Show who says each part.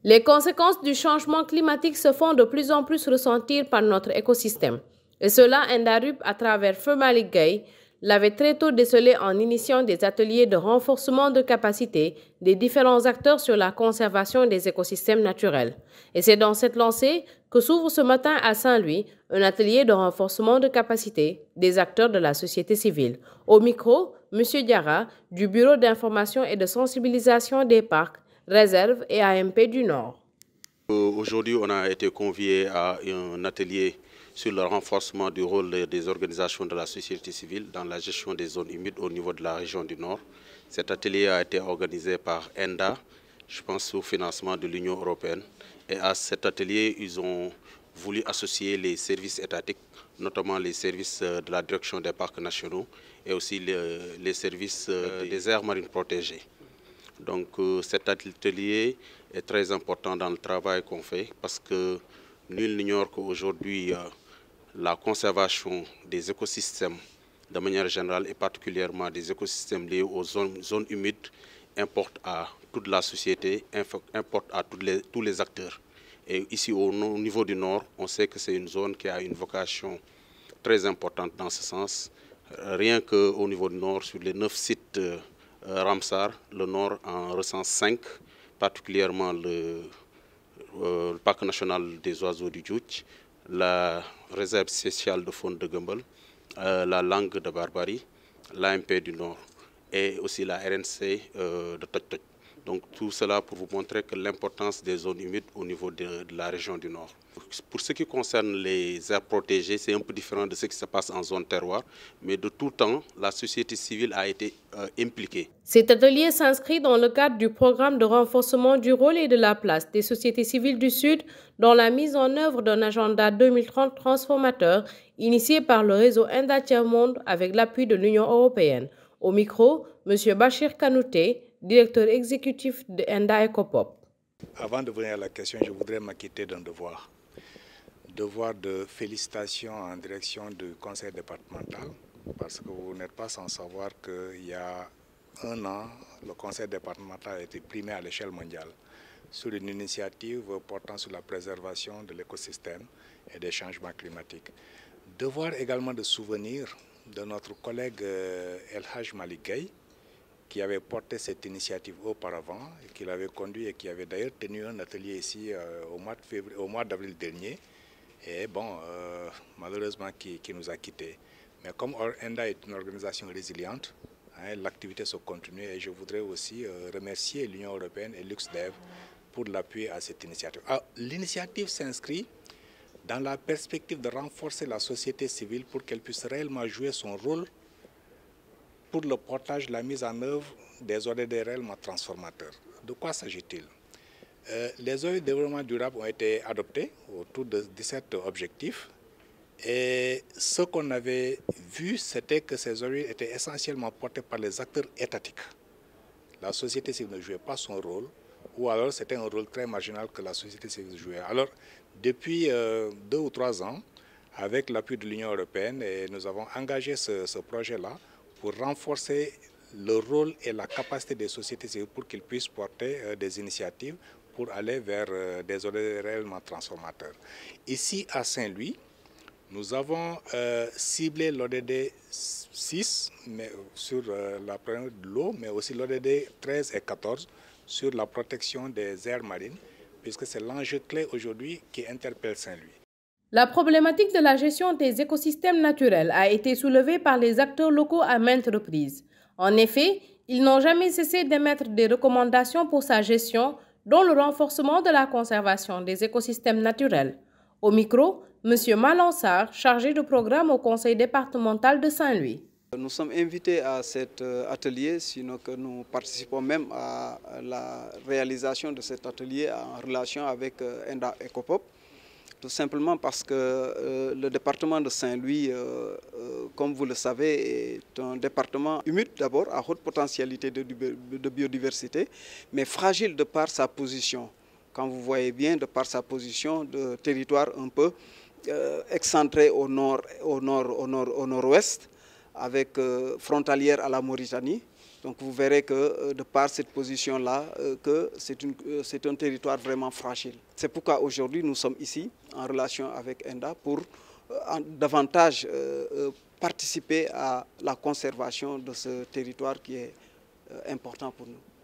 Speaker 1: Les conséquences du changement climatique se font de plus en plus ressentir par notre écosystème. Et cela, Endarup, à travers Feu Malick Gueye, l'avait très tôt décelé en initiant des ateliers de renforcement de capacité des différents acteurs sur la conservation des écosystèmes naturels. Et c'est dans cette lancée que s'ouvre ce matin à Saint-Louis un atelier de renforcement de capacité des acteurs de la société civile. Au micro, M. Diarra, du Bureau d'information et de sensibilisation des parcs, réserves et AMP du Nord.
Speaker 2: Aujourd'hui, on a été conviés à un atelier sur le renforcement du rôle des organisations de la société civile dans la gestion des zones humides au niveau de la région du Nord. Cet atelier a été organisé par ENDA, je pense au financement de l'Union européenne. Et à cet atelier, ils ont voulu associer les services étatiques, notamment les services de la direction des parcs nationaux et aussi les services des aires marines protégées. Donc cet atelier est très important dans le travail qu'on fait parce que nul n'ignore qu'aujourd'hui la conservation des écosystèmes de manière générale et particulièrement des écosystèmes liés aux zones humides importe à toute la société, importe à tous les acteurs. Et ici au niveau du Nord, on sait que c'est une zone qui a une vocation très importante dans ce sens. Rien qu'au niveau du Nord, sur les 9 sites Ramsar, le Nord en recense 5, particulièrement le parc national des oiseaux du Djoudj, la réserve spéciale de faune de Gumbel, la langue de Barbarie, l'AMP du Nord et aussi la RNC de Toj. Donc tout cela pour vous montrer que l'importance des zones humides au niveau de la région du Nord. Pour ce qui concerne les aires protégées, c'est un peu différent de ce qui se passe en zone terroir, mais de tout temps, la société civile a été impliquée.
Speaker 1: Cet atelier s'inscrit dans le cadre du programme de renforcement du rôle et de la place des sociétés civiles du Sud dans la mise en œuvre d'un agenda 2030 transformateur initié par le réseau ENDA Tiers-Monde avec l'appui de l'Union européenne. Au micro, M. Bachir Kanouté, directeur exécutif de ENDA Ecopop.
Speaker 3: Avant de venir à la question, je voudrais m'acquitter d'un devoir. Devoir de félicitations en direction du conseil départemental, parce que vous n'êtes pas sans savoir qu'il y a un an, le conseil départemental a été primé à l'échelle mondiale sur une initiative portant sur la préservation de l'écosystème et des changements climatiques. Devoir également de souvenir de notre collègue El Hadj Malick Gueye, qui avait porté cette initiative auparavant, et qui l'avait conduit et qui avait d'ailleurs tenu un atelier ici au mois d'avril dernier, et bon, malheureusement qui nous a quittés. Mais comme ENDA est une organisation résiliente, hein, l'activité se continue et je voudrais aussi remercier l'Union européenne et l'UXDEV pour l'appui à cette initiative. L'initiative s'inscrit dans la perspective de renforcer la société civile pour qu'elle puisse réellement jouer son rôle pour le portage, la mise en œuvre des ODD réellement transformateurs. De quoi s'agit-il? Les ODD de développement durable ont été adoptés autour de 17 objectifs. Et ce qu'on avait vu, c'était que ces ODD étaient essentiellement portés par les acteurs étatiques. La société civile ne jouait pas son rôle, ou alors c'était un rôle très marginal que la société civile jouait. Alors, depuis 2 ou 3 ans, avec l'appui de l'Union européenne, et nous avons engagé ce projet-là pour renforcer le rôle et la capacité des sociétés civiles pour qu'ils puissent porter des initiatives pour aller vers des ODD réellement transformateurs. Ici, à Saint-Louis, nous avons ciblé l'ODD 6 sur la prévention de l'eau, mais aussi l'ODD 13 et 14 sur la protection des aires marines, puisque c'est l'enjeu clé aujourd'hui qui interpelle Saint-Louis.
Speaker 1: La problématique de la gestion des écosystèmes naturels a été soulevée par les acteurs locaux à maintes reprises. En effet, ils n'ont jamais cessé d'émettre des recommandations pour sa gestion, dont le renforcement de la conservation des écosystèmes naturels. Au micro, M. Malansar, chargé de programme au conseil départemental de Saint-Louis.
Speaker 4: Nous sommes invités à cet atelier, sinon que nous participons même à la réalisation de cet atelier en relation avec ENDA Ecopop. Tout simplement parce que le département de Saint-Louis, comme vous le savez, est un département humide d'abord, à haute potentialité de biodiversité, mais fragile de par sa position. Quand vous voyez bien, de par sa position de territoire un peu excentré au nord-ouest, avec frontalière à la Mauritanie. Donc vous verrez que de par cette position-là, que c'est un territoire vraiment fragile. C'est pourquoi aujourd'hui nous sommes ici en relation avec ENDA pour davantage participer à la conservation de ce territoire qui est important pour nous.